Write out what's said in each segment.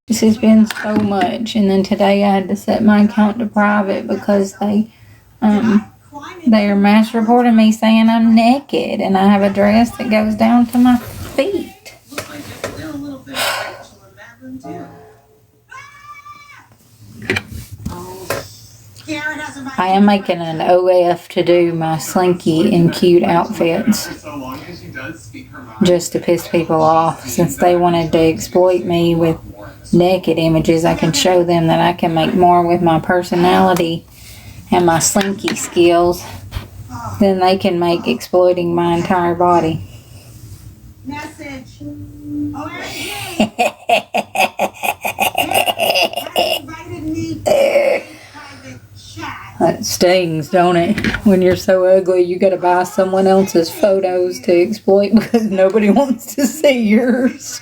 This has been so much. And then today I had to set my account to private because they are mass reporting me saying I'm naked and I have a dress that goes down to my feet. I am making an OF to do my slinky and cute outfits just to piss people off. Since they wanted to exploit me with naked images, I can show them that I can make more with my personality and my slinky skills than they can make exploiting my entire body. Message. That stings, don't it? When you're so ugly, you gotta buy someone else's photos to exploit because nobody wants to see yours.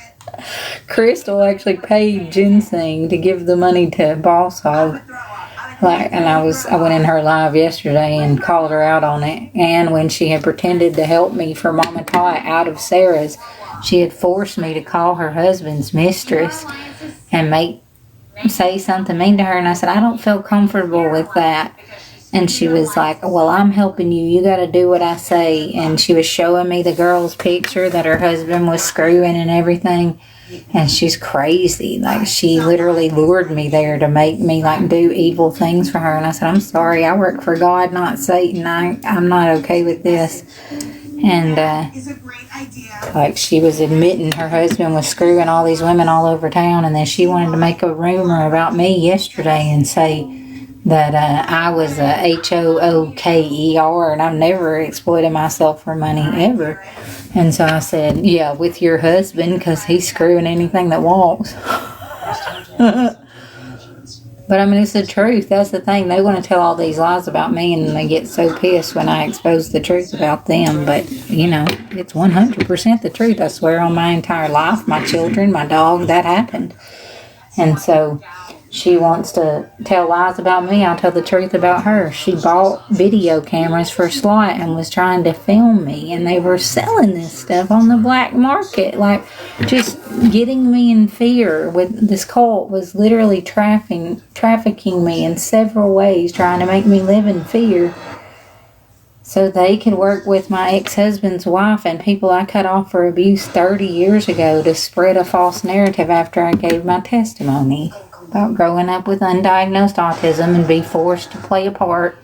Crystal actually paid Ginseng to give the money to Boss Hog. I went in her live yesterday and called her out on it. And when she had pretended to help me for Mama Tot out of Sarah's, she had forced me to call her husband's mistress and say something mean to her. And I said, I don't feel comfortable with that. And she was like, well, I'm helping you. You got to do what I say. And she was showing me the girl's picture that her husband was screwing and everything. And she's crazy. Like, she literally lured me there to make me, like, do evil things for her. And I said, I'm sorry. I work for God, not Satan. I'm not okay with this. And, like, she was admitting her husband was screwing all these women all over town. And then she wanted to make a rumor about me yesterday and say that I was a HOOKER, and I've never exploited myself for money, ever. And so I said, yeah, with your husband, because he's screwing anything that walks. But I mean, it's the truth. That's the thing. They want to tell all these lies about me, and they get so pissed when I expose the truth about them. But, you know, it's 100% the truth. I swear on my entire life, my children, my dog, that happened. And so she wants to tell lies about me. I'll tell the truth about her. She bought video cameras for SWAT and was trying to film me. And they were selling this stuff on the black market. Like, just getting me in fear. With this cult was literally trafficking me in several ways, trying to make me live in fear so they could work with my ex-husband's wife and people I cut off for abuse 30 years ago to spread a false narrative after I gave my testimony about growing up with undiagnosed autism and be forced to play a part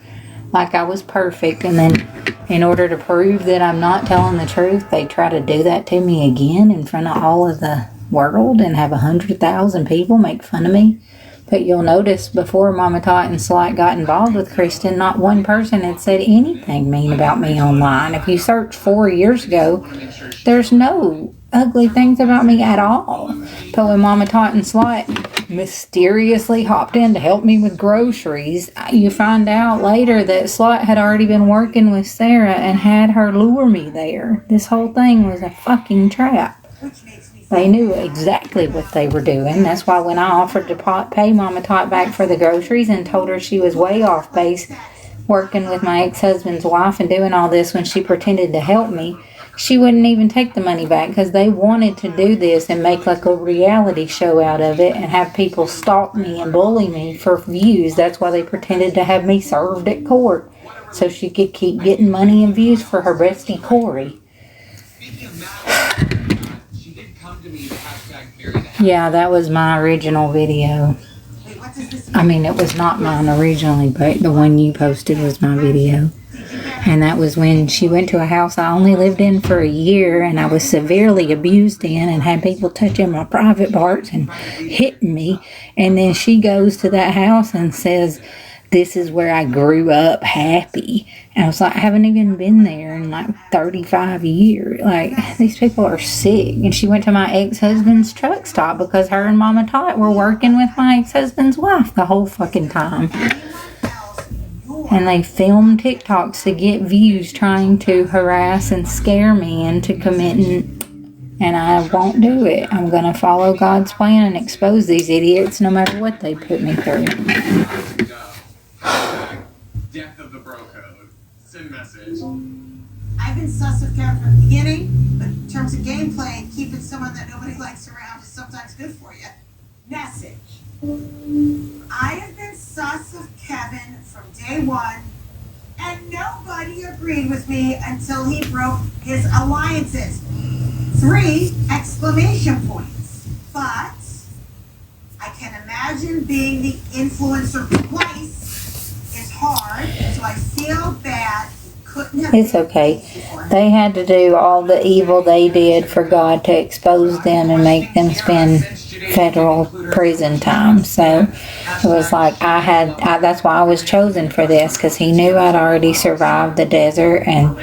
like I was perfect. And then in order to prove that I'm not telling the truth, they try to do that to me again in front of all of the world and have 100,000 people make fun of me. But you'll notice before Mama Tot and Slight got involved with Kristen, not one person had said anything mean about me online. If you search 4 years ago, there's no ugly things about me at all. But when Mama Tot and Slight mysteriously hopped in to help me with groceries, you find out later that Slight had already been working with Sarah and had her lure me there. This whole thing was a fucking trap. They knew exactly what they were doing. That's why when I offered to pay Mama Tot back for the groceries and told her she was way off base working with my ex-husband's wife and doing all this when she pretended to help me, she wouldn't even take the money back because they wanted to do this and make like a reality show out of it and have people stalk me and bully me for views. That's why they pretended to have me served at court so she could keep getting money and views for her bestie Corey. Yeah, that was my original video. I mean, it was not mine originally, but the one you posted was my video. And that was when she went to a house I only lived in for a year and I was severely abused in and had people touching my private parts and hitting me. And then she goes to that house and says, this is where I grew up happy. And I was like, I haven't even been there in like 35 years. Like, these people are sick. And she went to my ex-husband's truck stop because her and Mama Tot were working with my ex-husband's wife the whole fucking time. And they filmed TikToks to get views trying to harass and scare me into committing. And I won't do it. I'm going to follow God's plan and expose these idiots no matter what they put me through. Death of the bro code. Send message. I've been sus of Karen from the beginning, but in terms of gameplay, keeping someone that nobody likes around is sometimes good for you. message. I have been sus of Kevin from day one, and nobody agreed with me until he broke his alliances. 3 exclamation points. But I can imagine being the influencer twice is hard, so I feel bad. Couldn't have. It's okay. They had to do all the evil they did for God to expose them and make them spend federal prison time. So it was like that's why I was chosen for this, because he knew I'd already survived the desert and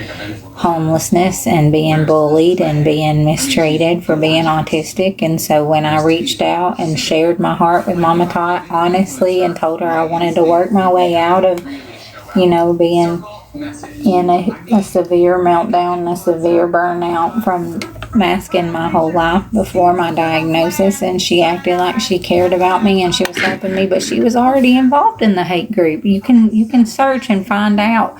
homelessness and being bullied and being mistreated for being autistic. And so when I reached out and shared my heart with Mama Tot honestly and told her I wanted to work my way out of, being in a severe meltdown, a severe burnout from masking my whole life before my diagnosis, and she acted like she cared about me and she was helping me, but she was already involved in the hate group. You can search and find out.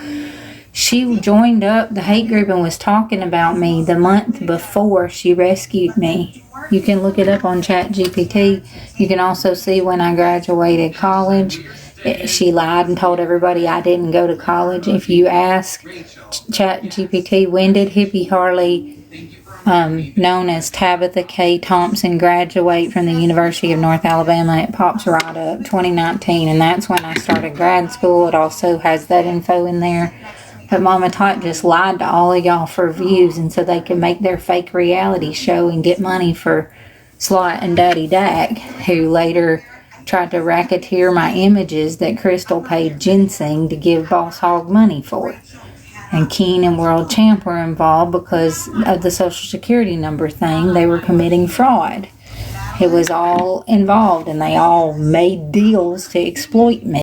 She joined up the hate group and was talking about me the month before she rescued me. You can look it up on ChatGPT. You can also see when I graduated college. She lied and told everybody I didn't go to college. If you ask ChatGPT, when did Hippie Harley, known as Tabitha K. Thompson, graduate from the University of North Alabama, it pops right up, 2019, and that's when I started grad school. It also has that info in there. But Mama Tot just lied to all of y'all for views, and so they could make their fake reality show and get money for Slot and Daddy Dak, who later tried to racketeer my images that Crystal paid Ginseng to give Boss Hog money for. And Keen and World Champ were involved because of the Social Security number thing. They were committing fraud. It was all involved, and they all made deals to exploit me.